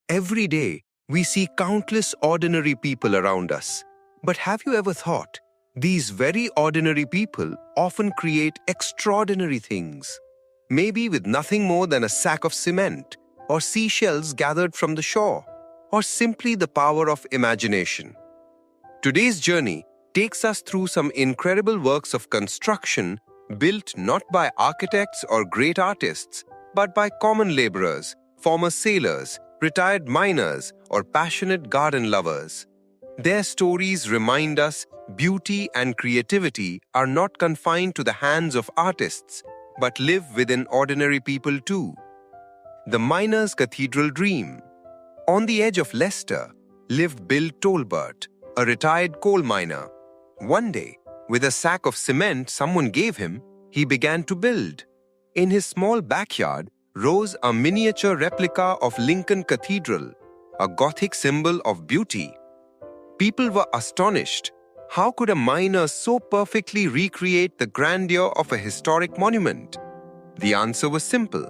Every day, we see countless ordinary people around us. But have you ever thought, these very ordinary people often create extraordinary things? Maybe with nothing more than a sack of cement, or seashells gathered from the shore, or simply the power of imagination. Today's journey takes us through some incredible works of construction built not by architects or great artists, but by common laborers, former sailors, retired miners, or passionate garden lovers. Their stories remind us beauty and creativity are not confined to the hands of artists, but live within ordinary people too. The Miner's Cathedral Dream. On the edge of Leicester lived Bill Tolbert, a retired coal miner. One day, with a sack of cement someone gave him, he began to build. In his small backyard rose a miniature replica of Lincoln Cathedral, a Gothic symbol of beauty. People were astonished. How could a miner so perfectly recreate the grandeur of a historic monument? The answer was simple: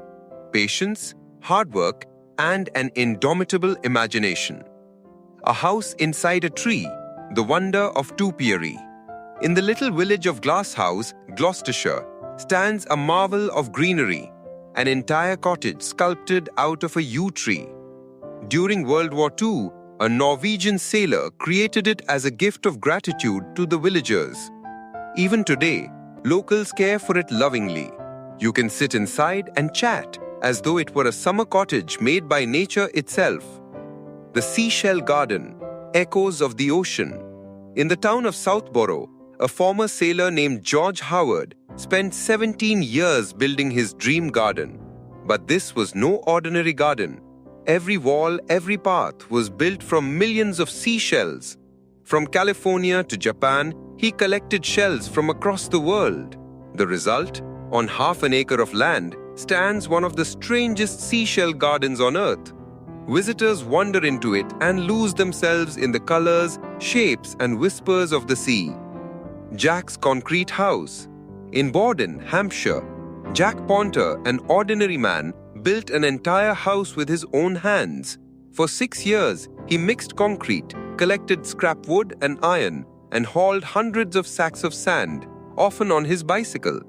patience, hard work, and an indomitable imagination. A house inside a tree, the wonder of topiary. In the little village of Glasshouse, Gloucestershire, stands a marvel of greenery, an entire cottage sculpted out of a yew tree. During World War II, a Norwegian sailor created it as a gift of gratitude to the villagers. Even today, locals care for it lovingly. You can sit inside and chat as though it were a summer cottage made by nature itself. The Seashell Garden, echoes of the ocean. In the town of Southborough, a former sailor named George Howard spent 17 years building his dream garden. But this was no ordinary garden. Every wall, every path was built from millions of seashells. From California to Japan, he collected shells from across the world. The result? On half an acre of land stands one of the strangest seashell gardens on earth. Visitors wander into it and lose themselves in the colors, shapes, and whispers of the sea. Jack's Concrete House. In Borden, Hampshire, Jack Ponter, an ordinary man, built an entire house with his own hands. For 6 years, he mixed concrete, collected scrap wood and iron, and hauled hundreds of sacks of sand, often on his bicycle.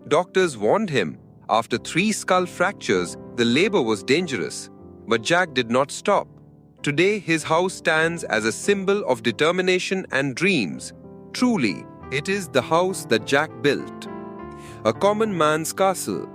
Doctors warned him. After 3 skull fractures, the labor was dangerous. But Jack did not stop. Today, his house stands as a symbol of determination and dreams. Truly, it is the house that Jack built. A common man's castle.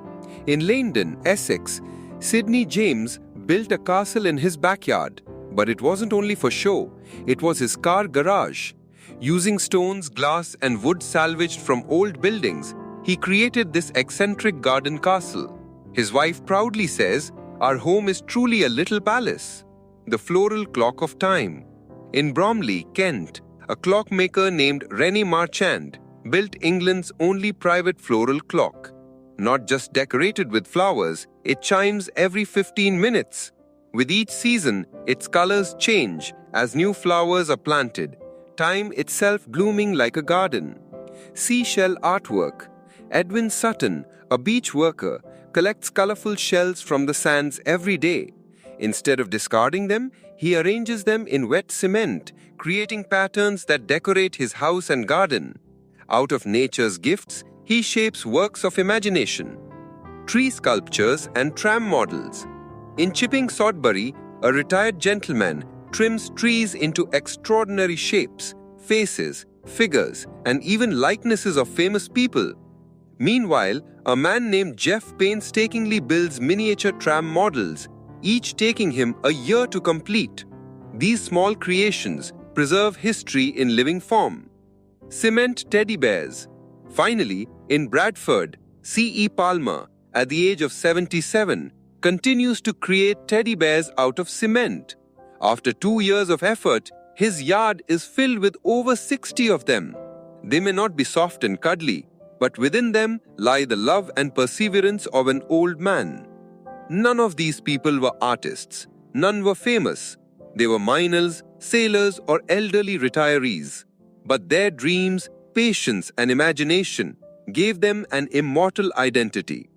In Leindon, Essex, Sidney James built a castle in his backyard. But it wasn't only for show, it was his car garage. Using stones, glass, and wood salvaged from old buildings, he created this eccentric garden castle. His wife proudly says, "Our home is truly a little palace." The floral clock of time. In Bromley, Kent, a clockmaker named Rennie Marchand built England's only private floral clock. Not just decorated with flowers, it chimes every 15 minutes. With each season, its colors change as new flowers are planted, time itself blooming like a garden. Seashell artwork. Edwin Sutton, a beach worker, collects colorful shells from the sands every day. Instead of discarding them, he arranges them in wet cement, creating patterns that decorate his house and garden. Out of nature's gifts, he shapes works of imagination. Tree sculptures and tram models. In Chipping Sodbury, a retired gentleman trims trees into extraordinary shapes, faces, figures, and even likenesses of famous people. Meanwhile, a man named Jeff painstakingly builds miniature tram models, each taking him a year to complete. These small creations preserve history in living form. Cement teddy bears. Finally, in Bradford, C.E. Palmer, at the age of 77, continues to create teddy bears out of cement. After 2 years of effort, his yard is filled with over 60 of them. They may not be soft and cuddly, but within them lie the love and perseverance of an old man. None of these people were artists. None were famous. They were miners, sailors, or elderly retirees. But their dreams, patience, and imagination gave them an immortal identity.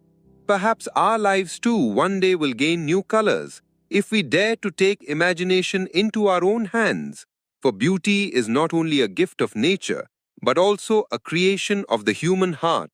Perhaps our lives too one day will gain new colors, if we dare to take imagination into our own hands. For beauty is not only a gift of nature, but also a creation of the human heart.